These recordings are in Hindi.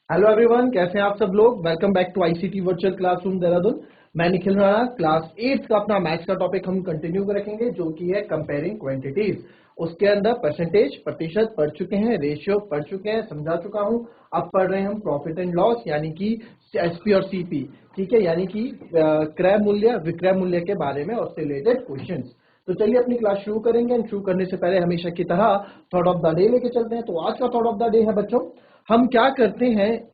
हेलो एवरीवन, कैसे हैं आप सब लोग। Welcome back to ICT virtual classroom Dehradun. मैं निखिल राणा। क्लास 8 का अपना मैथ्स का टॉपिक हम कंटिन्यू रखेंगे, जो कि है कंपेयरिंग क्वांटिटीज। उसके अंदर परसेंटेज, प्रतिशत पढ़ चुके हैं, रेशियो पढ़ चुके हैं, समझा चुका हूं। अब पढ़ रहे हैं हम प्रॉफिट एंड लॉस, यानी कि एसपी और सीपी। ठीक है, यानी कि क्रय मूल्य, विक्रय मूल्य के बारे में और उससे रिलेटेड क्वेश्चंस। तो चलिए अपनी क्लास शुरू करेंगे। एंड शुरू करने से पहले हमेशा की तरह थॉट ऑफ द डे लेके चलते हैं। तो आज का थॉट ऑफ द डे है बच्चों, हम क्या करते हैं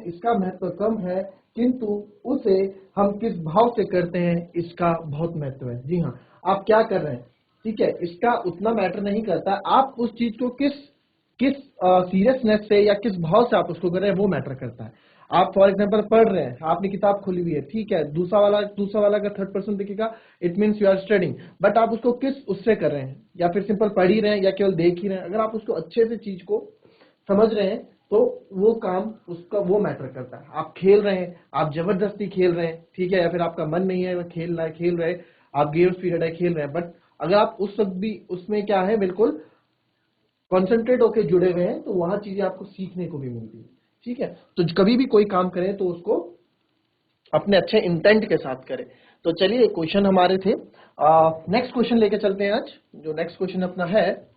इसका महत्व कम है, किंतु उसे हम किस भाव से करते हैं इसका बहुत महत्व है। जी हाँ, आप क्या कर रहे हैं, ठीक है, इसका उतना मैटर नहीं करता। आप उस चीज को किस किस सीरियसनेस से या किस भाव से आप उसको कर रहे हैं वो मैटर करता है। आप फॉर एग्जांपल पढ़ रहे हैं, आपने किताब खोली हुई है, ठीक है, दूसरा वाला का थर्ड पर्सन दिखेगा, it means you are studying. But आप उसको किस उससे कर रहे हैं, या फिर सिंपल पढ़ ही रहे हैं या केवल देख ही रहे हैं। अगर आप उसको अच्छे से चीज को समझ रहे हैं तो वो काम उसका वो मैटर करता है। आप खेल रहे हैं, आप जबरदस्ती खेल रहे हैं, ठीक है, या फिर आपका मन नहीं है खेल रहे, आप गेम्स पीरियड है खेल रहे हैं, बट अगर आप उस वक्त भी उसमें क्या है, बिल्कुल कॉन्सेंट्रेट होकर जुड़े हुए हैं, तो वहां चीजें आपको सीखने को भी मिलती है। ठीक है, तो कभी भी कोई काम करें तो उसको अपने अच्छे इंटेंट के साथ करें। तो चलिए क्वेश्चन हमारे थे, नेक्स्ट क्वेश्चन लेके चलते हैं। आज जो नेक्स्ट क्वेश्चन अपना है,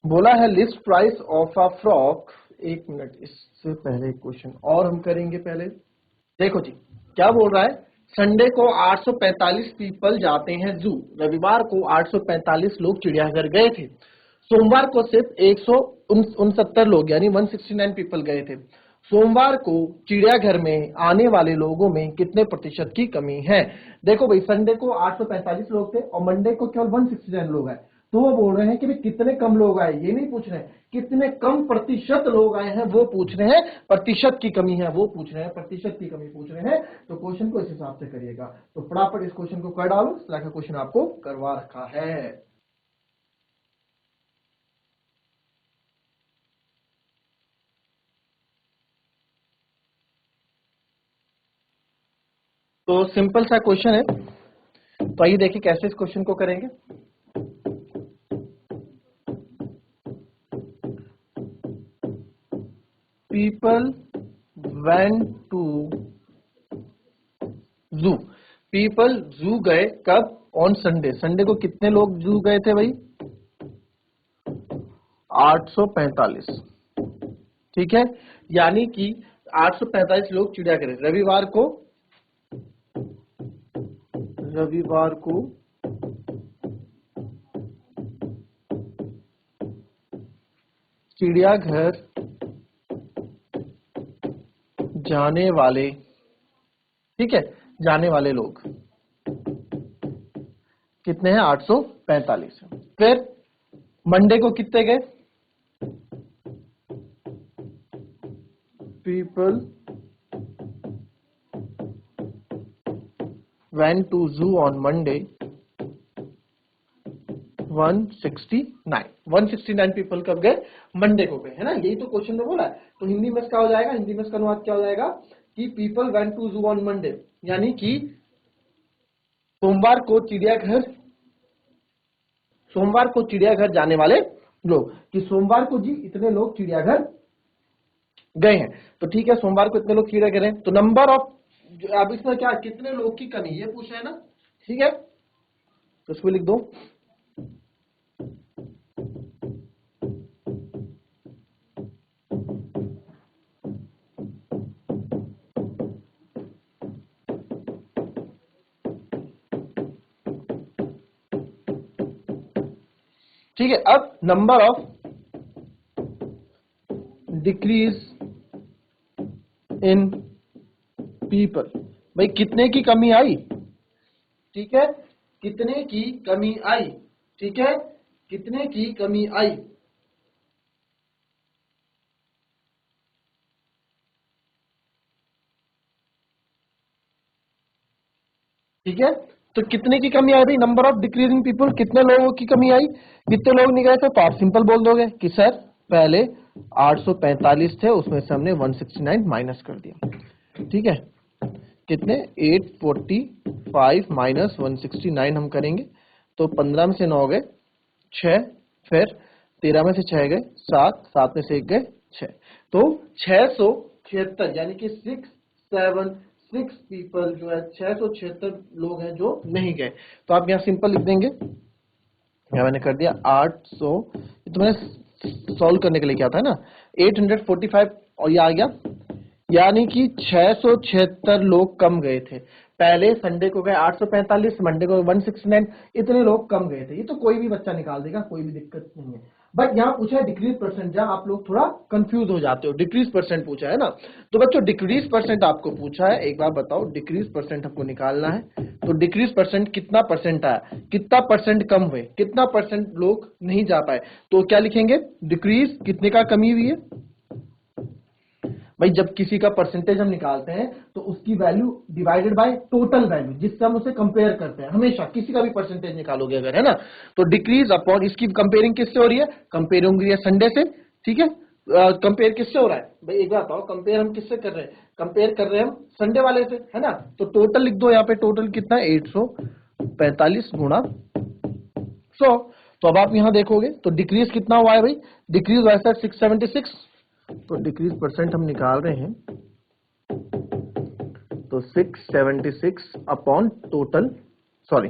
बोला है list price of a frock. एक मिनट, इससे पहले क्वेश्चन और हम करेंगे। पहले देखो जी, क्या बोल रहा है। संडे को 845 पीपल जाते हैं जू। रविवार को 845 लोग चिड़ियाघर गए थे। सोमवार को सिर्फ 169 लोग यानी 169 पीपल गए थे। सोमवार को चिड़ियाघर में आने वाले लोगों में कितने प्रतिशत की कमी है। देखो भाई, संडे को 845 लोग थे और मंडे को केवल 169 लोग आए। तो वो बोल रहे हैं कि भाई कितने कम लोग आए, ये नहीं पूछ रहे हैं कितने कम प्रतिशत लोग आए हैं, वो पूछ रहे हैं। प्रतिशत की कमी है वो पूछ रहे हैं, प्रतिशत की कमी पूछ रहे हैं। तो क्वेश्चन को इस हिसाब से करिएगा। तो फटाफट इस क्वेश्चन को कर डालो। इस तरह का क्वेश्चन आपको करवा रखा है। तो सिंपल सा क्वेश्चन है, तो आइए देखिए कैसे इस क्वेश्चन को करेंगे। पीपल वेंट टू जू। पीपल जू गए कब, ऑन संडे। संडे को कितने लोग जू गए थे भाई, 845। ठीक है, यानी कि 845 लोग चिड़ियाघर। रविवार को चिड़ियाघर जाने वाले, ठीक है, जाने वाले लोग कितने हैं, 845। फिर मंडे को कितने गए, people went to zoo on Monday, 169 people कब गए, मंडे को गए, है ना। यही तो क्वेश्चन में बोला है। तो हिंदी में क्या हो जाएगा, हिंदी में इसका अनुवाद क्या हो जाएगा कि पीपल वेंट टू जू ऑन मंडे, यानी कि सोमवार को चिड़ियाघर जाने वाले लोग, कि सोमवार को जी इतने लोग चिड़ियाघर गए हैं। तो ठीक है, सोमवार को इतने लोग चिड़ियाघर गए, तो नंबर ऑफ, अब इसमें क्या कितने लोग की कमी ये पूछा है ना। ठीक है, तो इसको लिख दो। ठीक है, अब number of decrease in people, भाई कितने की कमी आई। ठीक है, कितने की कमी आई, ठीक है, कितने की कमी आई। ठीक है, तो कितने की कमी आई भाई, नंबर ऑफ डिक्रीजिंग पीपल, कितने लोगों की कमी आई, कितने लोग नहीं गए थे। तो आप सिंपल बोल दोगे कि सर पहले 845 थे, उसमें से हमने 169 माइनस कर दिया। ठीक है, कितने, 845 माइनस 169 हम करेंगे, तो 15 में से 9 गए 6, फिर 13 में से 6 गए 7, 7 में से 1 गए 6, तो 676 यानी कि 676 पीपल जो है 676 लोग हैं जो नहीं गए। तो आप यहाँ सिंपल लिख देंगे, यहाँ मैंने कर दिया 800, तो मैंने सॉल्व करने के लिए क्या था ना 845 और ये आ गया, यानी कि 676 लोग कम गए थे। पहले संडे को गए 845, मंडे को 169, इतने लोग कम गए थे। ये तो कोई भी बच्चा निकाल देगा, कोई भी दिक्कत नहीं है। बट यहाँ पूछा है डिक्रीज परसेंट, जहां आप लोग थोड़ा कंफ्यूज हो जाते हो। डिक्रीज परसेंट पूछा है ना, तो बच्चों डिक्रीज परसेंट आपको पूछा है, एक बार बताओ डिक्रीज परसेंट हमको निकालना है। तो डिक्रीज परसेंट कितना परसेंट आया, कितना परसेंट कम हुए, कितना परसेंट लोग नहीं जा पाए, तो क्या लिखेंगे डिक्रीज कितने का कमी हुई है भाई। जब किसी का परसेंटेज हम निकालते हैं तो उसकी value divided by total value, जिससे हम उसे कंपेयर करते हैं। हमेशा किसी का भी परसेंटेज निकालोगे अगर, है ना, तो डिक्रीज अपॉन, इसकी कंपेयरिंग किससे हो रही है, कंपेयरिंग हो रही है संडे से, ठीक है। कंपेयर किससे हो रहा है भाई, एक बार बताओ, कंपेयर हम किससे कर रहे हैं, कंपेयर कर रहे हैं हम संडे वाले से, है ना। तो टोटल लिख दो यहाँ पे, टोटल कितना है 845 गुणा 100। तो अब आप यहां देखोगे तो डिक्रीज कितना हुआ है भाई, डिक्रीज हुआ है 676, तो डिक्रीज परसेंट हम निकाल रहे हैं, तो 676 अपॉन टोटल, सॉरी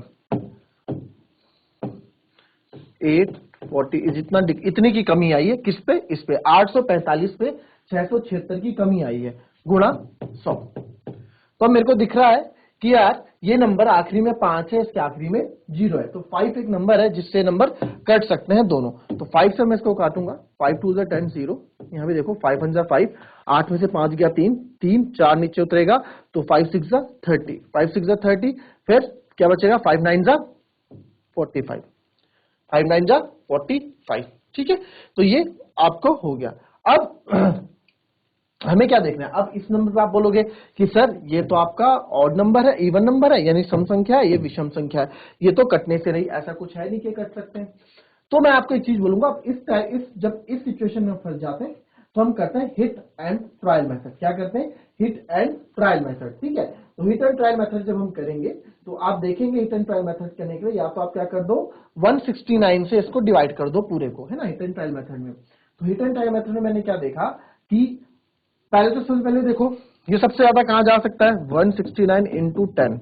840, जितना इतनी की कमी आई है किस पे, इस पे 845 पे 676 की कमी आई है गुणा 100। तो अब मेरे को दिख रहा है कि यार ये नंबर आखिरी में 5 है, इसके आखिरी में 0 है, तो 5 एक नंबर है जिससे नंबर कट सकते हैं दोनों। तो 5 से मैं इसको काटूंगा, 5 2 10 0, यहाँ पे देखो 5 1 5, 8 में से 5 गया 3, 3 4 नीचे उतरेगा, तो 5 6 30, 5 6 30, फिर क्या बचेगा 5 9 45, 5 9 45, ठीक है। तो ये आपको हो गया। अब हमें क्या देखना है, अब इस नंबर पे आप बोलोगे कि सर ये तो आपका ऑड नंबर है, इवन नंबर है, यानी सम संख्या है, ये विषम संख्या है, ये तो कटने से नहीं, ऐसा कुछ है नहीं कि कट सकते हैं। तो मैं आपको एक चीज बोलूंगा, अब जब इस सिचुएशन में फंस जाते हैं तो हम करते हैं हिट एंड ट्रायल मेथड। क्या करते हैं, हिट एंड ट्रायल मेथड, ठीक है। तो हिट एंड ट्रायल मेथड जब हम करेंगे तो आप देखेंगे हिट एंड ट्रायल मेथड करने के लिए, या तो आप क्या कर दो 169 से इसको डिवाइड कर दो पूरे को, है ना, हिट एंड ट्रायल मेथड में। तो हिट एंड ट्रायल मेथड में मैंने क्या देखा कि पहले तो सबसे पहले देखो ये सबसे ज्यादा कहां जा सकता है, 169 इंटू 10,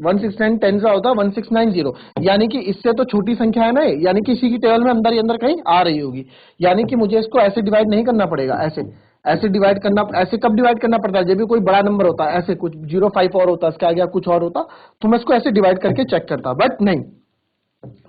169 10 का होता है 1690, यानी कि इससे तो छोटी संख्या है ना, यानी कि इसी की टेबल में अंदर ही अंदर कहीं आ रही होगी, यानी कि मुझे इसको ऐसे डिवाइड नहीं करना पड़ेगा, ऐसे ऐसे डिवाइड करना, ऐसे कब डिवाइड करना पड़ता है जब भी कोई बड़ा नंबर होता है, ऐसे कुछ 05 और होता है, इसके आगे कुछ और होता, तो मैं इसको ऐसे डिवाइड करके चेक करता, बट नहीं,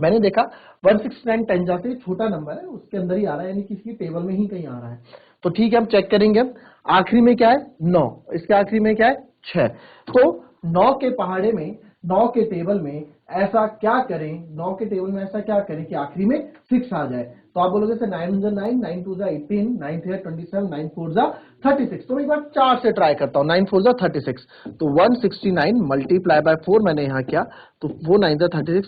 मैंने देखा 169 10 जाते छोटा नंबर है, उसके अंदर ही आ रहा है, यानी कि इसकी टेबल में ही कहीं आ रहा है। तो ठीक है, हम चेक करेंगे। हम आखिरी में क्या है 9, इसके आखिरी में क्या है 6, तो 9 के पहाड़े में, 9 के टेबल में ऐसा क्या करें, 9 के टेबल में ऐसा क्या करें कि आखिरी में 6 आ जाए। तो आप बोलोगे सर 9 9, 9 2 18, 9 3 27, 9 4 36, तो एक बार 4 से ट्राई करता हूं, 9 4 36, तो 169 मल्टीप्लाई बाय 4 मैंने यहां किया, तो 4 9 36,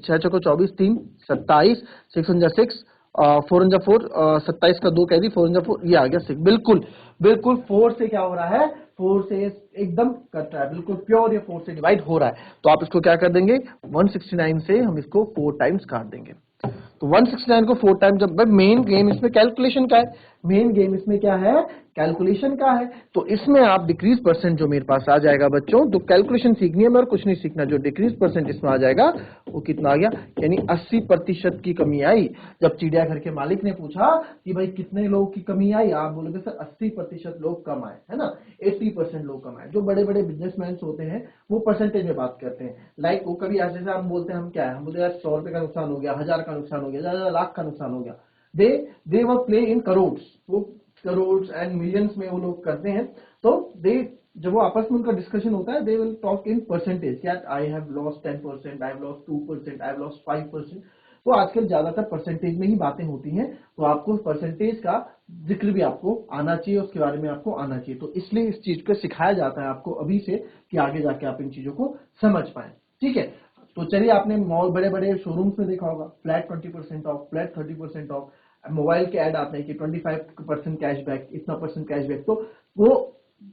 6 6 24, 3 27, 6 6, 4 4, 27 का 2 कह दी, 4 4, ये आ गया 6, बिल्कुल बिल्कुल 4 से क्या हो रहा है, 4 से एकदम कट रहा है, बिल्कुल प्योर ये 4 से डिवाइड हो रहा है। तो आप इसको क्या कर देंगे, 169 से हम इसको 4 टाइम्स काट देंगे। तो 169 को 4 टाइम्स, जब मेन गेम इसमें कैलकुलेशन का है, मेन गेम इसमें क्या है, कैलकुलेशन का है। तो इसमें आप डिक्रीज परसेंट जो मेरे पास आ जाएगा बच्चों, तो कैलकुलेशन सीखनी है और कुछ नहीं सीखना, जो डिक्रीज परसेंट इसमें आ जाएगा वो कितना आ गया, यानी 80% की कमी आई। जब चिड़ियाघर के मालिक ने पूछा कि भाई कितने लोगों की कमी आई, आप बोलोगे सर 80% लोग कम आए, है ना, 80% लोग कम आए। जो बड़े बड़े बिजनेसमैन होते हैं वो परसेंटेज में बात करते हैं, लाइक वो कभी ऐसे से हम बोलते हैं, हम क्या है, हम बोलते हैं 100 रुपए का नुकसान हो गया, 1000 का नुकसान हो गया, ज्यादा लाख का नुकसान हो गया, दे वर प्ले इन करोड़, वो करोड़ एंड मिलियंस में वो लोग करते हैं। तो जब वो आपस में उनका डिस्कशन होता है, they will talk in percentage, क्या I have lost 10%, I have lost 2%, I have lost 5%। तो आजकल ज्यादातर परसेंटेज में ही बातें होती हैं, तो आपको परसेंटेज का जिक्र भी आपको आना चाहिए, उसके बारे में आपको आना चाहिए। तो इसलिए इस चीज को सिखाया जाता है आपको अभी से, कि आगे जाके आप इन चीजों को समझ पाए, ठीक है। तो चलिए, आपने मॉल बड़े बड़े शोरूम्स में देखा होगा, flat 20% of, flat 30% of, mobile के ऐड आते हैं कि 25% कैशबैक, इतना % कैशबैक। तो वो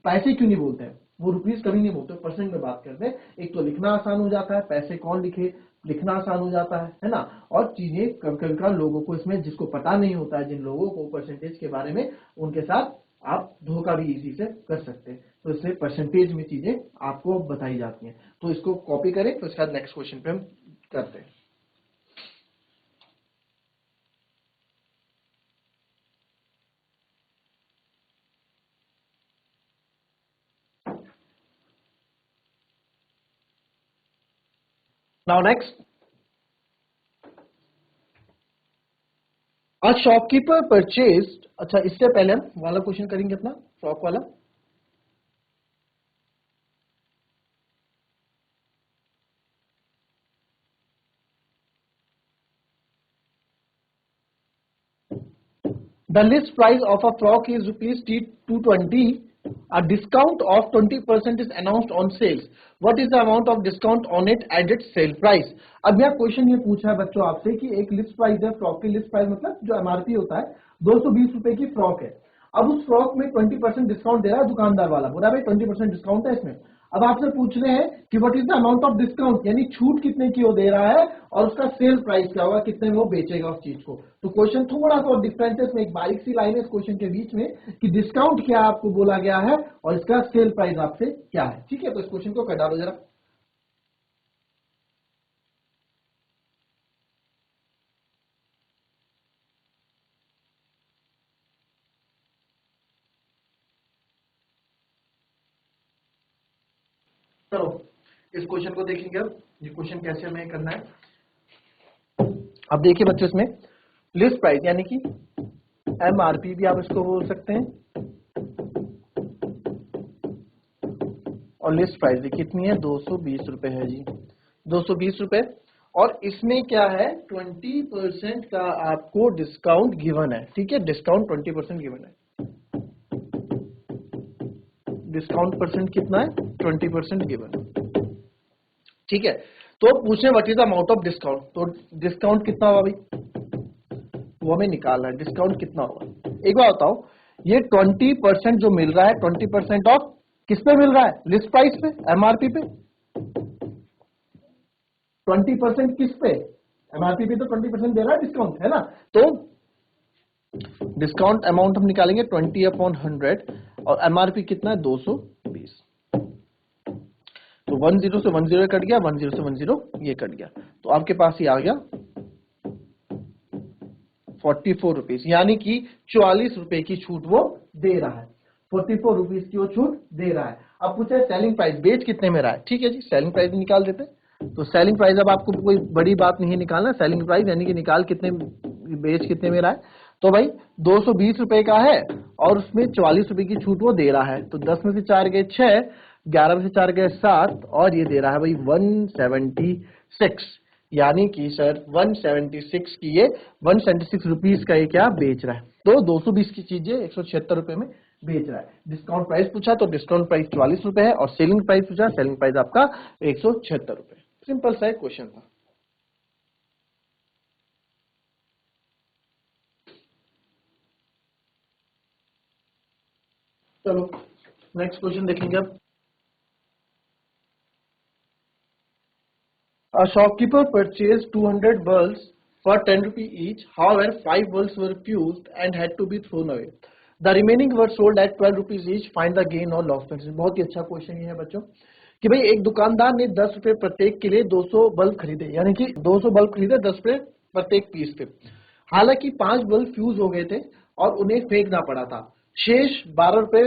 पैसे क्यों नहीं बोलते हैं, वो रुपीज कभी नहीं बोलते, परसेंट में बात करते हैं। एक तो लिखना आसान हो जाता है, पैसे कौन लिखे, लिखना आसान हो जाता है ना। और चीजें कभी कभी लोगों को इसमें जिसको पता नहीं होता है, जिन लोगों को परसेंटेज के बारे में, उनके साथ आप धोखा भी इजी से कर सकते हैं। तो इसलिए परसेंटेज में चीजें आपको बताई जाती हैं। तो इसको कॉपी करें, तो इसके बाद नेक्स्ट क्वेश्चन पे हम करते हैं। Now next, a shopkeeper purchased, अच्छा इससे पहले हम वाला क्वेश्चन करेंगे अपना शॉप वाला। The list price of a frock is rupees T220. A discount of 20% is announced on sales. What is the amount of discount on it at its sale price? अब यह क्वेश्चन ये पूछा है बच्चों आपसे कि एक लिस्ट प्राइस है, फ्रॉक की लिस्ट प्राइस मतलब जो एमआरपी होता है 220 रुपए की फ्रॉक है। अब उस फ्रॉक में 20% डिस्काउंट दे रहा है दुकानदार वाला, बोला भाई 20% डिस्काउंट है इसमें। अब आपसे पूछ रहे हैं कि what is the amount of discount, यानी छूट कितने की वो दे रहा है और उसका सेल प्राइस क्या होगा, कितने में वो बेचेगा उस चीज को। तो क्वेश्चन थोड़ा सा डिफरेंट है, इसमें एक बारीक सी लाइन है इस क्वेश्चन के बीच में कि डिस्काउंट क्या आपको बोला गया है और इसका सेल प्राइस आपसे क्या है। ठीक है, तो इस क्वेश्चन को कर डालो जरा। चलो इस क्वेश्चन को देखेंगे। अब ये क्वेश्चन कैसे हमें करना है, अब देखिए बच्चों, इसमें लिस्ट प्राइस यानी कि एमआरपी भी आप इसको बोल सकते हैं, और लिस्ट प्राइस भी कितनी है, 220 रुपए है जी, 220 रुपए। और इसमें क्या है, 20% का आपको डिस्काउंट गिवन है। ठीक है, डिस्काउंट 20% गिवन है। डिस्काउंट परसेंट कितना है, 20% गिवन है। ठीक है, तो पूछे what is the amount of discount, तो डिस्काउंट कितना होगा भाई, वो हमें निकालना है, डिस्काउंट कितना होगा। एक बार बताओ, ये 20% जो मिल रहा है, 20% ऑफ किस पे मिल रहा है, लिस्ट प्राइस पे, एमआरपी पे। 20% किस पे, एमआरपी पे, तो 20% दे रहा है डिस्काउंट, है ना। तो डिस्काउंट अमाउंट हम निकालेंगे 20/100 और एमआरपी कितना है, 220। तो 10 से 10 कट गया, 10 से 10 ये कट गया, तो आपके पास ये आ गया 44 रुपीज, यानी कि 44 रुपए की छूट वो दे रहा है। 44 रुपीज की वो छूट दे रहा है। अब पूछा है सेलिंग प्राइस, बेच कितने में रहा है। ठीक है जी, सेलिंग प्राइस निकाल देते हैं। तो सेलिंग प्राइस, अब आपको कोई बड़ी बात नहीं निकालना, सेलिंग प्राइस यानी कि निकाल कितने, बेच कितने में रहा है। तो भाई 220 रुपए का है और उसमें 44 रुपए की छूट वो दे रहा है। तो 10 में से 4 गए 6, 11 में से 4 गए 7, और ये दे रहा है भाई 176, यानी कि सर 176 की ये 176 रुपीज का ये क्या बेच रहा है। तो 220 की चीजें 176 रुपए में बेच रहा है। डिस्काउंट प्राइस पूछा तो डिस्काउंट प्राइस 44 रुपए है, और सेलिंग प्राइस पूछा, सेलिंग प्राइस आपका 176 रुपए। सिंपल सा एक क्वेश्चन था। चलो नेक्स्ट क्वेश्चन देखेंगे अब। A shopkeeper purchased 200 bulbs for 10 rupees each. However, 5 bulbs were fused and had to be thrown away. The remaining were sold at 12 rupees each. Find the gain or loss. बहुत ही अच्छा क्वेश्चन ये है बच्चों कि भाई एक दुकानदार ने 10 रुपए प्रत्येक के लिए 200 बल्ब खरीदे, यानी कि 200 बल्ब खरीदे 10 रुपए प्रत्येक पीस पे। हालांकि 5 बल्ब फ्यूज हो गए थे और उन्हें फेंकना पड़ा था। शेष 12 रुपए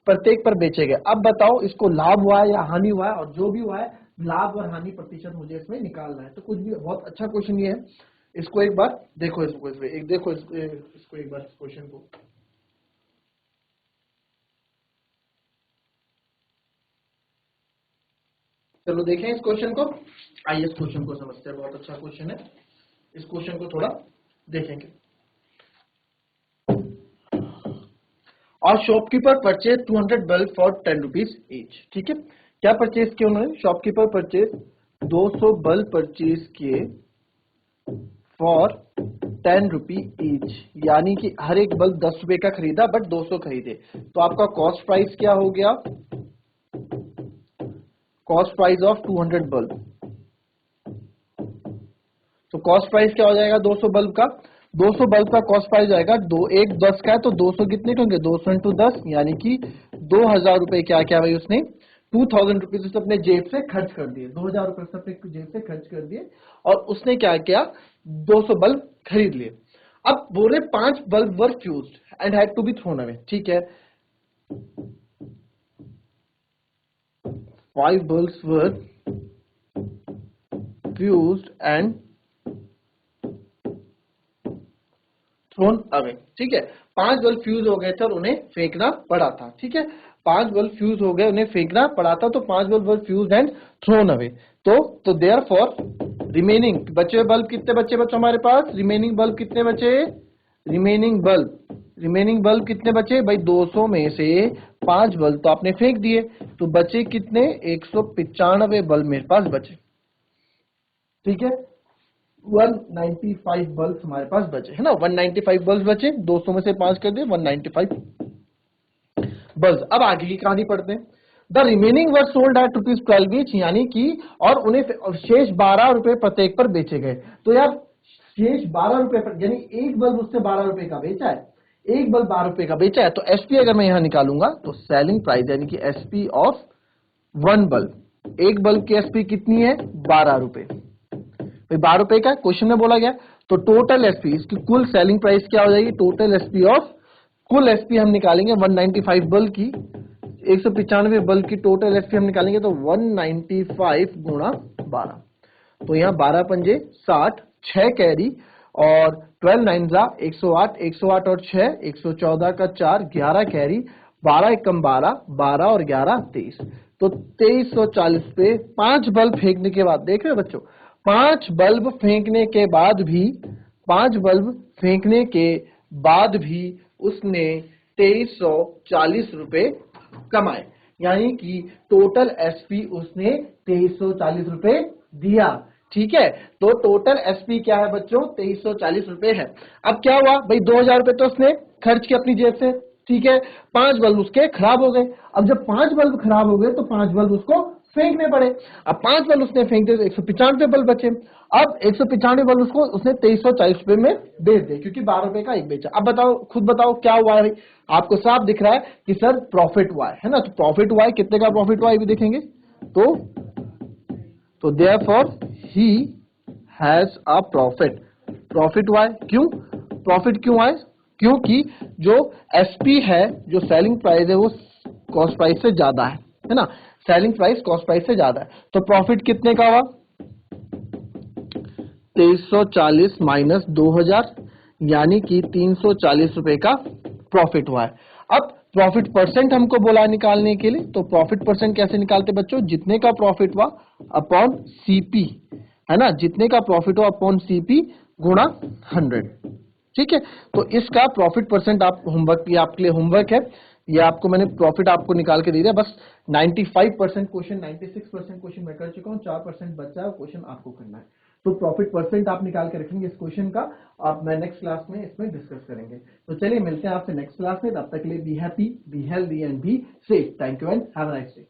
प्रत्येक पर बेचे गए। अब बताओ इसको लाभ हुआ है या हानि हुआ है, और जो भी हुआ है लाभ और हानि प्रतिशत मुझे इसमें निकालना है। तो कुछ भी, बहुत अच्छा क्वेश्चन ये है, इसको एक बार देखो, इसको एक देखो, इसको एक बार क्वेश्चन को। चलो देखें इस क्वेश्चन को, आइए इस क्वेश्चन को समझते हैं। बहुत अच्छा क्वेश्चन है, इस क्वेश्चन को थोड़ा देखेंगे। और shopkeeper purchase 200 bulb for 10 rupees each. ठीक है, क्या परचेज किया उन्होंने, शॉपकीपर परचेज 200 बल्ब परचेज किए फॉर 10 रुपी ईच, यानी कि हर एक बल्ब 10 रुपए का खरीदा बट 200 खरीदे। तो आपका कॉस्ट प्राइस क्या हो गया, कॉस्ट प्राइस ऑफ 200 बल्ब। तो कॉस्ट प्राइस क्या हो जाएगा 200 बल्ब का? 200 बल्ब का कॉस्ट प्राइस जाएगा दो, एक 10 का है तो 200 कितने के होंगे? 200 इंटू 10 यानी कि 2000 रुपए क्या क्या भाई उसने 2000 रुपीज उसने अपने जेब से खर्च कर दिए। 2000 रुपए उसने अपने जेब से खर्च कर दिए और उसने क्या किया 200 बल्ब खरीद लिए। अब बोले 5 bulb were fused and had to be thrown away. ठीक है, 5 bulbs were fused and thrown away. ठीक है, 5 बल्ब फ्यूज हो गए थे और उन्हें फेंकना पड़ा था। ठीक है, 5 बल्ब फ्यूज हो गए उन्हें फेंकना पड़ा था, तो 5 bulb were fuse and thrown away. तो देयरफॉर रिमेनिंग बचे बल्ब कितने बचे बच्चों हमारे पास? रिमेनिंग बल्ब कितने बचे? रिमेनिंग बल्ब कितने बचे भाई? 200 में से 5 बल्ब तो आपने फेंक दिए, तो बचे कितने? 195 बल्ब मेरे पास बचे। ठीक है, 195 बल्ब हमारे पास बचे, है ना? 195 बल्ब बचे, 200 में से 5 कर दिए, 195 बल्ब। अब आगे की कहानी पढ़ते हैं। The remaining were sold at ₹12 each, यानी कि और उन्हें शेष 12 रुपए प्रत्येक पर बेचे गए। तो यार शेष 12 रुपए पर, यानी एक बल्ब उसने 12 रुपए का बेचा है, एक बल्ब 12 रुपए का बेचा है। तो एसपी अगर मैं यहां निकालूंगा तो सेलिंग प्राइस यानी कि एसपी ऑफ 1 बल्ब, एक बल्ब की एसपी कितनी है? 12 रुपए। 12 रुपए का क्वेश्चन में बोला गया, तो टोटल एसपी, इसकी कुल सेलिंग प्राइस क्या हो जाएगी? टोटल एसपी ऑफ, कुल एसपी हम निकालेंगे 195 बल्ब की, 195 बल्ब की टोटल एसपी हम निकालेंगे तो 195 गुणा 12, तो यहाँ 12 पंजे 60, 6 कैरी और 12 नाइन जा 108, 108 और 6 114 का 4, 11 कैरी, 12 एकम 12, 12 और 11 23, तो 2340 पे 5 बल्ब फेंकने के बाद, देख रहे हो बच्चों, 5 बल्ब फेंकने के बाद भी, 5 बल्ब फेंकने के बाद भी उसने 2340 रुपए कमाए, यानी कि टोटल एसपी उसने 2340 रुपए दिया। ठीक है, तो टोटल एसपी क्या है बच्चों? 2340 रुपए है। अब क्या हुआ भाई, 2000 रुपए तो उसने खर्च किया अपनी जेब से। ठीक है, 5 बल्ब उसके खराब हो गए। अब जब 5 बल्ब खराब हो गए तो 5 बल्ब उसको फेंकने पड़े। अब 5 बल्ब उसने फेंक दिए तो 195 बल्ब बचे। अब 195 बल्ब उसको उसने 2340 रुपए में बेच दिए, क्योंकि 12 रुपए का एक बेचा। अब बताओ, खुद बताओ क्या हुआ है भाई? आपको साफ दिख रहा है कि सर प्रॉफिट हुआ है ना? तो प्रॉफिट हुआ है, कितने का प्रॉफिट हुआ है भी देखेंगे। तो therefore he has a profit, profit हुआ है। क्यों प्रॉफिट क्यों आए? क्योंकि जो एसपी है, जो सेलिंग प्राइस है, वो कॉस्ट प्राइस से ज्यादा है ना? सेलिंग प्राइस कॉस्ट प्राइस से ज्यादा है, तो प्रॉफिट कितने का हुआ? 2340 माइनस 2000, यानी कि 340 रुपए का प्रॉफिट हुआ है। अब प्रॉफिट परसेंट हमको बोला निकालने के लिए, तो प्रॉफिट परसेंट कैसे निकालते बच्चों? जितने का प्रॉफिट हुआ अपॉन सीपी, है ना? जितने का प्रॉफिट हुआ अपॉन सीपी गुणा 100। ठीक है, तो इसका प्रॉफिट परसेंट आप होमवर्क, ये आपके लिए होमवर्क है, ये आपको मैंने प्रॉफिट आपको निकाल के दे दिया। बस 95% क्वेश्चन, 96% क्वेश्चन मैं कर चुका हूँ, 4% बचा है, क्वेश्चन आपको करना है। तो प्रॉफिट परसेंट आप निकाल के रखेंगे इस क्वेश्चन का, आप मैं नेक्स्ट क्लास में इसमें डिस्कस करेंगे। तो चलिए मिलते हैं आपसे नेक्स्ट क्लास में, तब तक के लिए be happy, be healthy and be safe. Thank you and have a nice day.